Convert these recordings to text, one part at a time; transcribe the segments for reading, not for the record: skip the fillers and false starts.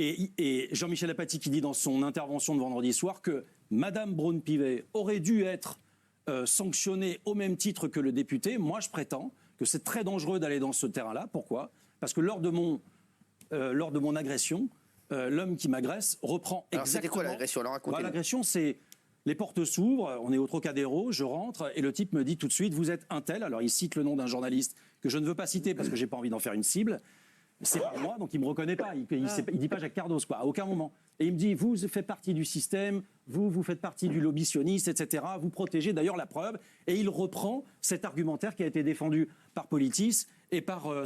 Et Jean-Michel Apathy qui dit dans son intervention de vendredi soir que Madame Braun-Pivet aurait dû être sanctionnée au même titre que le député. Moi, je prétends que c'est très dangereux d'aller dans ce terrain-là. Pourquoi ? Parce que lors de mon agression, l'homme qui m'agresse reprend exactement... Alors c'était quoi l'agression ? Alors racontez-nous. L'agression, c'est... Les portes s'ouvrent, on est au Trocadéro, je rentre et le type me dit tout de suite, vous êtes un tel. Alors il cite le nom d'un journaliste que je ne veux pas citer parce que j'ai pas envie d'en faire une cible. C'est pas moi, donc il me reconnaît pas. Il dit pas Jacques Cardos, quoi, à aucun moment. Et il me dit, vous faites partie du système, vous faites partie du lobby sioniste, etc. Vous protégez d'ailleurs la preuve. Et il reprend cet argumentaire qui a été défendu par Politis et par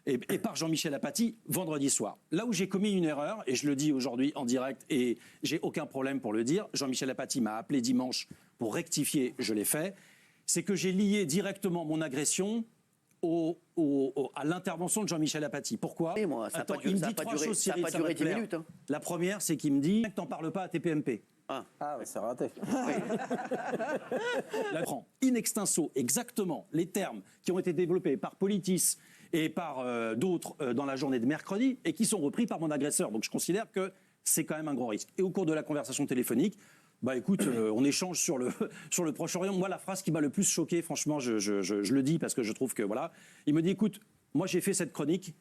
et par Jean-Michel Apathy vendredi soir. Là où j'ai commis une erreur, et je le dis aujourd'hui en direct, et j'ai aucun problème pour le dire, Jean-Michel Apathy m'a appelé dimanche pour rectifier, je l'ai fait, c'est que j'ai lié directement mon agression à l'intervention de Jean-Michel Apathy. Pourquoi ? Moi, ça n'a pas duré 10 minutes. Hein. La première, c'est qu'il me dit « t'en parles pas à TPMP ». Ah, mais c'est raté. Là, prend in extenso exactement les termes qui ont été développés par Politis et par d'autres dans la journée de mercredi et qui sont repris par mon agresseur. Donc je considère que c'est quand même un gros risque. Et au cours de la conversation téléphonique, bah écoute, on échange sur le Proche-Orient. Moi, la phrase qui m'a le plus choqué, franchement, je le dis parce que je trouve que voilà, il me dit écoute, moi j'ai fait cette chronique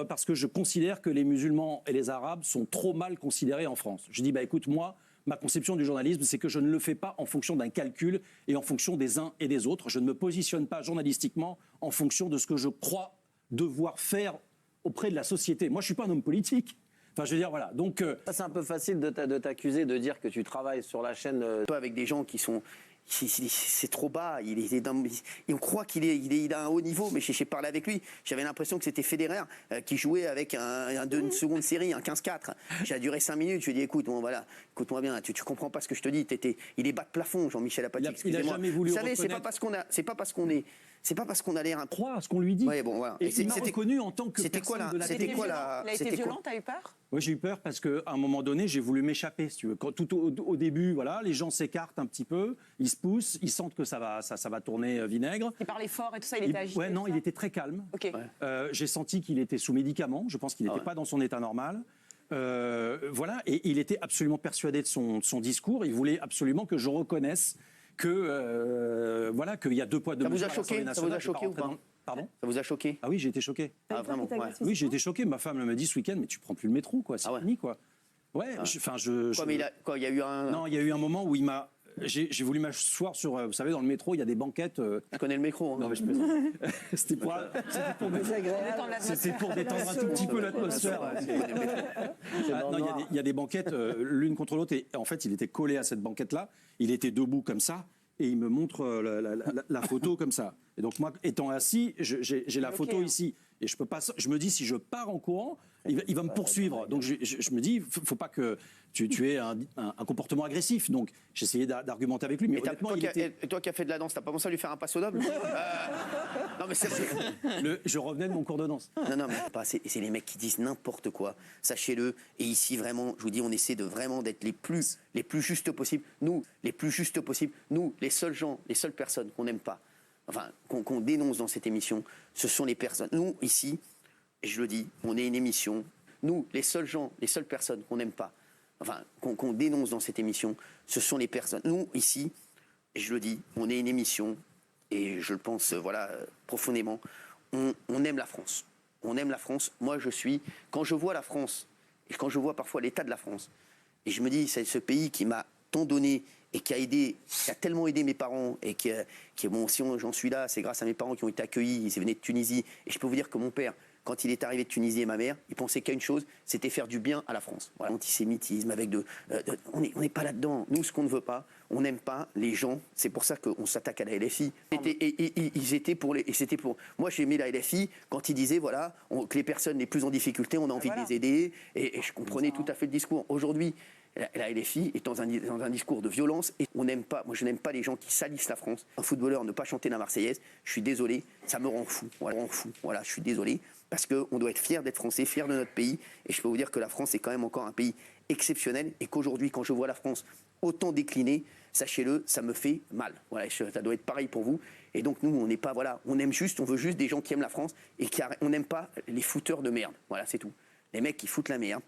parce que je considère que les musulmans et les arabes sont trop mal considérés en France. Je dis bah écoute, moi, ma conception du journalisme, c'est que je ne le fais pas en fonction d'un calcul et en fonction des uns et des autres. Je ne me positionne pas journalistiquement en fonction de ce que je crois devoir faire auprès de la société. Moi, je ne suis pas un homme politique. Enfin, je veux dire, voilà. Donc, c'est un peu facile de t'accuser de dire que tu travailles sur la chaîne. Avec des gens qui sont... C'est trop bas. On croit qu'il a un haut niveau, mais j'ai parlé avec lui. J'avais l'impression que c'était Federer qui jouait avec une seconde série, un 15-4. J'ai duré 5 minutes. Je lui ai dit écoute, bon, voilà, écoute-moi bien, tu comprends pas ce que je te dis. Il est bas de plafond, Jean-Michel Apathy. Il a jamais voulu. Vous savez, c'est pas parce qu'on a l'air un croire à ce qu'on lui dit. Ouais, bon, voilà. Et il m'a reconnu en tant que personne de la C'était quoi la... Il a été violent, t'as eu peur ? Oui, j'ai eu peur parce qu'à un moment donné, j'ai voulu m'échapper, si tu veux. Quand, tout au début, voilà, les gens s'écartent un petit peu, ils se poussent, ils sentent que ça va tourner vinaigre. Il parlait fort et tout ça, il était agité. Ouais, non, il était très calme. Okay. J'ai senti qu'il était sous médicaments. Je pense qu'il n'était pas dans son état normal. Voilà, et il était absolument persuadé de son discours. Il voulait absolument que je reconnaisse que voilà, qu'il y a 2 poids 2 mesures. Ça vous a choqué ou pas ? Pardon ? Ça vous a choqué ? Ah oui, j'ai été choqué. Ah vraiment ? Ouais. Oui, j'ai été choqué. Ma femme me dit ce week-end, mais tu prends plus le métro, quoi. C'est fini, quoi. Ouais. Mais il y a eu un. Non, il y a eu un moment où il m'a. J'ai voulu m'asseoir sur. Vous savez, dans le métro, il y a des banquettes. Je connais le métro. Hein. Non, mais je plaisante. C'était pour détendre un tout petit peu l'atmosphère. Il y a des banquettes l'une contre l'autre. Et en fait, il était collé à cette banquette-là. Il était debout comme ça. Et il me montre la photo comme ça. Et donc moi, étant assis, j'ai la photo ici. Et je peux pas. Je me dis, si je pars en courant, il va me poursuivre. Donc je me dis, faut pas que tu aies un comportement agressif. Donc j'essayais d'argumenter avec lui. Mais honnêtement, toi qui as fait de la danse, t'as pas pensé à lui faire un passe au noble Non mais c'est vrai. Je revenais de mon cours de danse. Non mais c'est les mecs qui disent n'importe quoi. Sachez-le. Et ici vraiment, je vous dis, on essaie de vraiment d'être les plus justes possibles. Nous, les plus justes possibles. Nous, les seuls gens, les seules personnes qu'on n'aime pas. Enfin, qu'on dénonce dans cette émission, ce sont les personnes. Nous, ici, et je le dis, on est une émission. Nous, les seuls gens, les seules personnes qu'on n'aime pas, enfin, qu'on dénonce dans cette émission, ce sont les personnes. Nous, ici, et je le dis, on est une émission, et je le pense, profondément, on aime la France. On aime la France. Moi, quand je vois la France, et quand je vois parfois l'état de la France, et je me dis, c'est ce pays qui m'a tant donné, et qui a tellement aidé mes parents, et qui bon, si j'en suis là, c'est grâce à mes parents qui ont été accueillis, ils venaient de Tunisie, et je peux vous dire que mon père, quand il est arrivé de Tunisie et ma mère, il pensait qu'à une chose, c'était faire du bien à la France. Voilà, l'antisémitisme, on n'est pas là-dedans. Nous, ce qu'on ne veut pas, on n'aime pas les gens, c'est pour ça qu'on s'attaque à la LFI. Moi, j'aimais la LFI quand ils disaient, voilà, que les personnes les plus en difficulté, on a envie de les aider, et je comprenais tout à fait le discours. Aujourd'hui, la LFI est dans un discours de violence et moi je n'aime pas les gens qui salissent la France. Un footballeur ne pas chanter la Marseillaise, je suis désolé, ça me rend fou. Voilà, je suis désolé parce qu'on doit être fier d'être français, fier de notre pays et je peux vous dire que la France est quand même encore un pays exceptionnel et qu'aujourd'hui quand je vois la France autant décliner, sachez-le, ça me fait mal. Voilà, ça doit être pareil pour vous. Et donc nous, on n'est pas, voilà, on veut juste des gens qui aiment la France et on n'aime pas les fouteurs de merde. Voilà, c'est tout. les mecs qui foutent la merde.